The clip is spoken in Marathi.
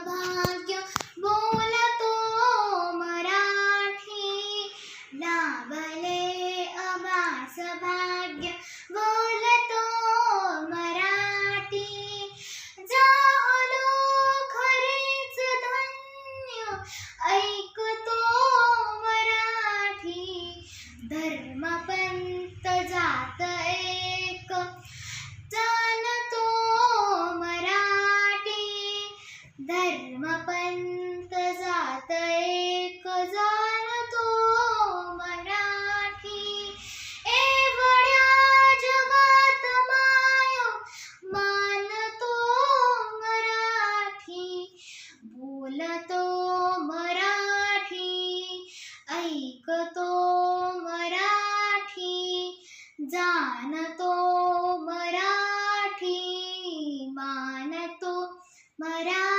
भाग्य बोलतो मराठी, लाभले आम्हास भाग्य बोलतो मराठी. झालो खरेच धन्य ऐकतो मराठी, धर्म पंथ जात एक जाणतो मराठी, धर्म पंथ जात एक जाणतो मराठी. एवढ्या जगात माय मानतो मराठी, बोलतो मराठी, ऐकतो मराठी, जाणतो मराठी, मानतो मराठी.